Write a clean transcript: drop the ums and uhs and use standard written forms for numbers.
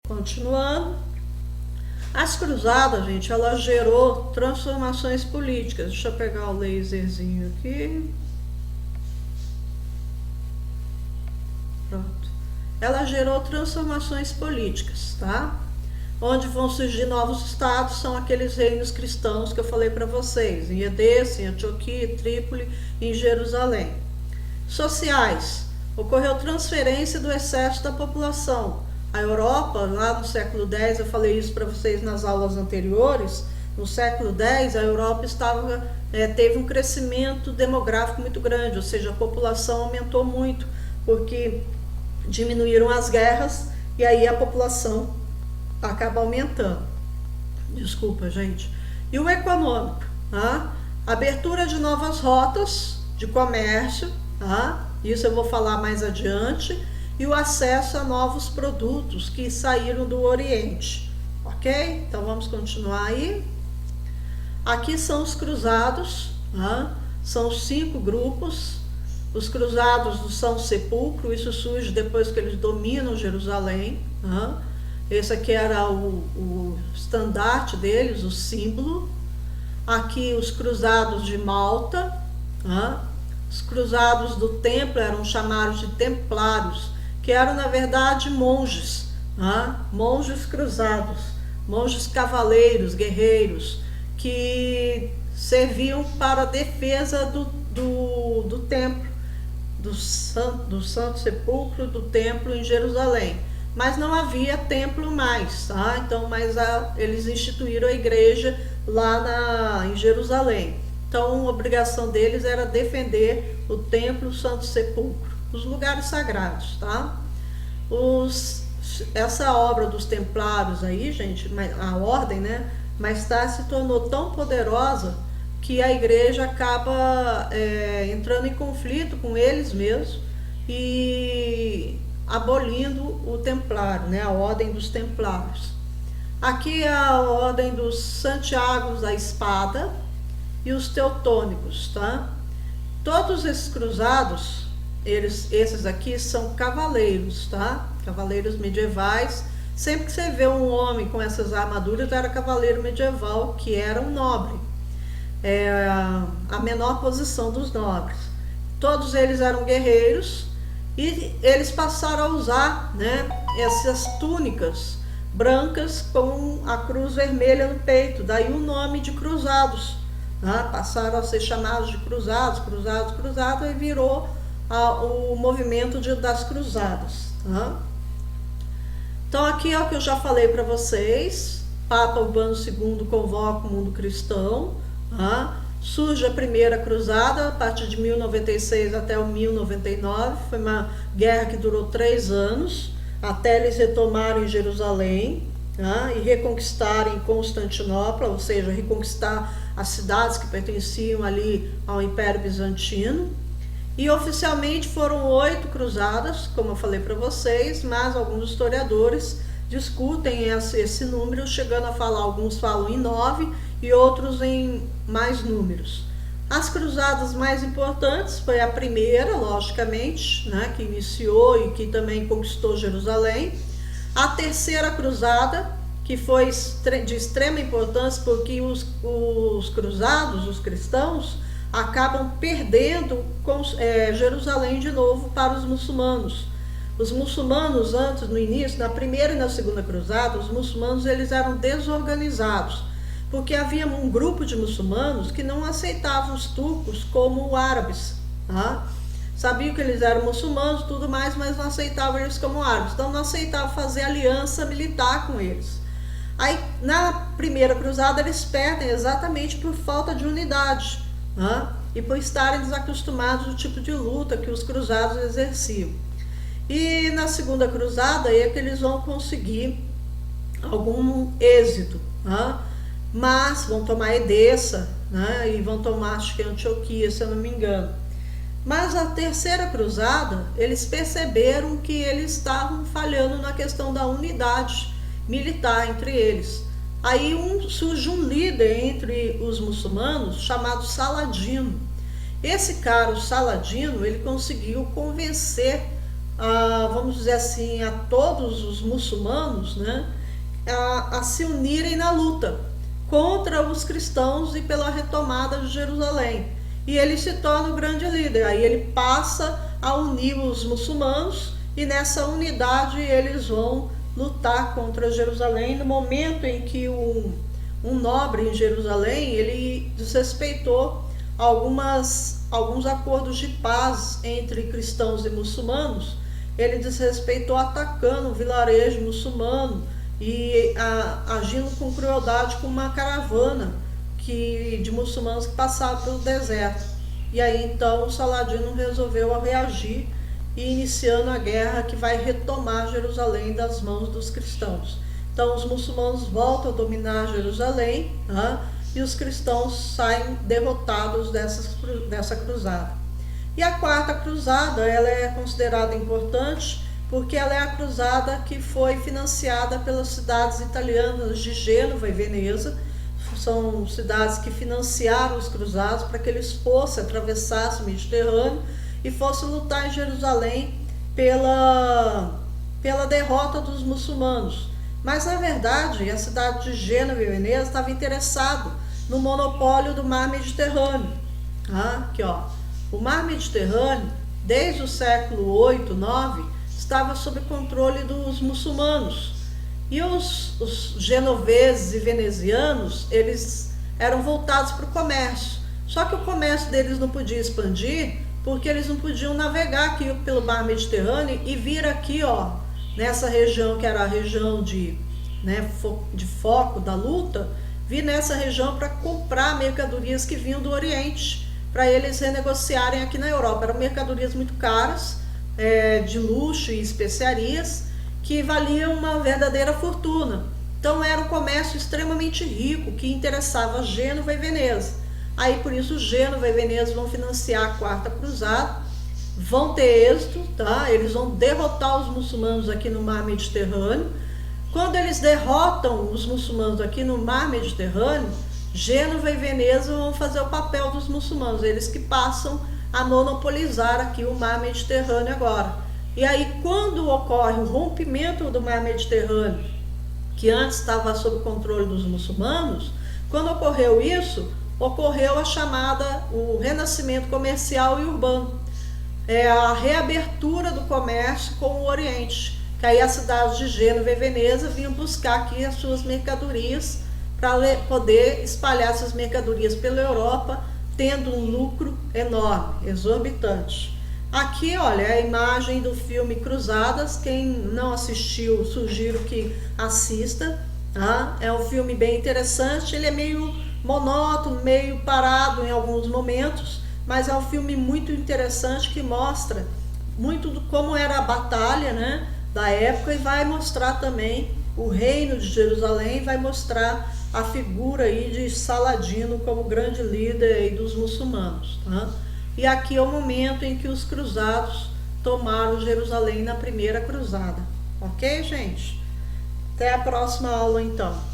Continuando, as cruzadas, gente, ela gerou transformações políticas. Deixa eu pegar o laserzinho aqui. Pronto. Ela gerou transformações políticas, tá? Onde vão surgir novos estados, são aqueles reinos cristãos que eu falei para vocês, em Edessa, em Antioquia, Trípoli e em Jerusalém. Sociais, ocorreu transferência do excesso da população. A Europa, lá no século X, eu falei isso para vocês nas aulas anteriores, no século X a Europa teve um crescimento demográfico muito grande, ou seja, a população aumentou muito, porque diminuíram as guerras e aí a população acaba aumentando. Desculpa, gente. E o econômico, tá? Abertura de novas rotas de comércio, tá? Isso eu vou falar mais adiante. E o acesso a novos produtos que saíram do Oriente, ok? Então vamos continuar aí. Aqui são os cruzados, tá? São 5 grupos. Os cruzados do São Sepulcro, isso surge depois que eles dominam Jerusalém, tá? Esse aqui era o estandarte deles, o símbolo. Aqui os cruzados de Malta, tá? Os cruzados do templo eram chamados de templários, que eram na verdade monges, tá? Monges cruzados, monges cavaleiros, guerreiros, que serviam para a defesa do templo, do Santo Sepulcro, do templo em Jerusalém. Mas não havia templo mais, tá? Então, eles instituíram a igreja lá em Jerusalém. Então, a obrigação deles era defender o templo, o Santo Sepulcro, os lugares sagrados, tá? Essa obra dos templários aí, gente, a ordem, né? Mais tarde se tornou tão poderosa que a igreja acaba entrando em conflito com eles mesmos e abolindo o templário, né? A ordem dos templários. Aqui é a ordem dos Santiagos da Espada e os teutônicos, tá? Todos esses cruzados, esses aqui são cavaleiros, tá? Cavaleiros medievais. Sempre que você vê um homem com essas armaduras, era cavaleiro medieval, que era um nobre. A menor posição dos nobres. Todos eles eram guerreiros e eles passaram a usar, né, essas túnicas brancas com a cruz vermelha no peito. Daí o nome de cruzados. Tá? Passaram a ser chamados de cruzados, e virou o movimento das cruzadas. Tá? Então aqui é o que eu já falei para vocês. Papa Urbano II convoca o mundo cristão. Tá? Surge a primeira cruzada a partir de 1096 até o 1099. Foi uma guerra que durou 3 anos, até eles retomarem Jerusalém, tá? E reconquistarem Constantinopla, ou seja, reconquistar as cidades que pertenciam ali ao Império Bizantino. E oficialmente foram 8 cruzadas, como eu falei para vocês, mas alguns historiadores discutem esse número, chegando a falar, alguns falam em 9 e outros em mais números. As cruzadas mais importantes foi a primeira, logicamente, né, que iniciou e que também conquistou Jerusalém. A terceira cruzada, que foi de extrema importância, porque os cruzados, os cristãos, acabam perdendo Jerusalém de novo para os muçulmanos. Os muçulmanos, antes, no início, na primeira e na segunda cruzada, os muçulmanos eles eram desorganizados, porque havia um grupo de muçulmanos que não aceitavam os turcos como árabes, tá? Sabiam que eles eram muçulmanos e tudo mais, mas não aceitavam eles como árabes, então não aceitavam fazer aliança militar com eles. Aí, na primeira cruzada, eles perdem exatamente por falta de unidade, tá? E por estarem desacostumados do tipo de luta que os cruzados exerciam. E na segunda cruzada é que eles vão conseguir algum êxito, tá? Mas vão tomar Edessa, né? E vão tomar, acho que Antioquia, se eu não me engano. Mas a terceira cruzada, eles perceberam que eles estavam falhando na questão da unidade militar entre eles. Aí surge um líder entre os muçulmanos chamado Saladino. Esse cara, o Saladino, ele conseguiu convencer vamos dizer assim, a todos os muçulmanos, né, a se unirem na luta contra os cristãos e pela retomada de Jerusalém. E ele se torna o grande líder. Aí ele passa a unir os muçulmanos e nessa unidade eles vão lutar contra Jerusalém. No momento em que um nobre em Jerusalém, ele desrespeitou alguns acordos de paz entre cristãos e muçulmanos, ele desrespeitou atacando um vilarejo muçulmano e agindo com crueldade com uma caravana de muçulmanos que passavam pelo deserto. E aí então o Saladino resolveu reagir e iniciando a guerra que vai retomar Jerusalém das mãos dos cristãos. Então os muçulmanos voltam a dominar Jerusalém, né, e os cristãos saem derrotados dessa cruzada. E a quarta cruzada, ela é considerada importante porque ela é a cruzada que foi financiada pelas cidades italianas de Gênova e Veneza. São cidades que financiaram os cruzados para que eles fossem atravessar o Mediterrâneo e fossem lutar em Jerusalém pela derrota dos muçulmanos. Mas na verdade a cidade de Gênova e Veneza estava interessado no monopólio do mar Mediterrâneo. Aqui, ó. O mar Mediterrâneo, desde o século 8, 9, estava sob controle dos muçulmanos. E os genoveses e venezianos, eles eram voltados para o comércio. Só que o comércio deles não podia expandir, porque eles não podiam navegar aqui pelo mar Mediterrâneo e vir aqui, ó, nessa região que era a região de foco da luta, vir nessa região para comprar mercadorias que vinham do Oriente, para eles renegociarem aqui na Europa. Eram mercadorias muito caras, de luxo e especiarias, que valiam uma verdadeira fortuna. Então era um comércio extremamente rico, que interessava Gênova e Veneza. Aí por isso Gênova e Veneza vão financiar a quarta cruzada, vão ter êxito, tá? Eles vão derrotar os muçulmanos aqui no mar Mediterrâneo. Quando eles derrotam os muçulmanos aqui no mar Mediterrâneo, Gênova e Veneza vão fazer o papel dos muçulmanos, eles que passam a monopolizar aqui o mar Mediterrâneo agora. E aí quando ocorre o rompimento do mar Mediterrâneo, que antes estava sob o controle dos muçulmanos, quando ocorreu isso, ocorreu o renascimento comercial e urbano. A reabertura do comércio com o Oriente, que aí as cidades de Gênova e Veneza vinham buscar aqui as suas mercadorias para poder espalhar essas mercadorias pela Europa, tendo um lucro enorme, exorbitante. Aqui, olha, é a imagem do filme Cruzadas. Quem não assistiu, sugiro que assista. Tá? É um filme bem interessante, ele é meio monótono, meio parado em alguns momentos, mas é um filme muito interessante que mostra muito como era a batalha, né, da época, e vai mostrar também o reino de Jerusalém, vai mostrar a figura aí de Saladino como grande líder aí dos muçulmanos. Tá? E aqui é o momento em que os cruzados tomaram Jerusalém na primeira cruzada. Ok, gente? Até a próxima aula, então.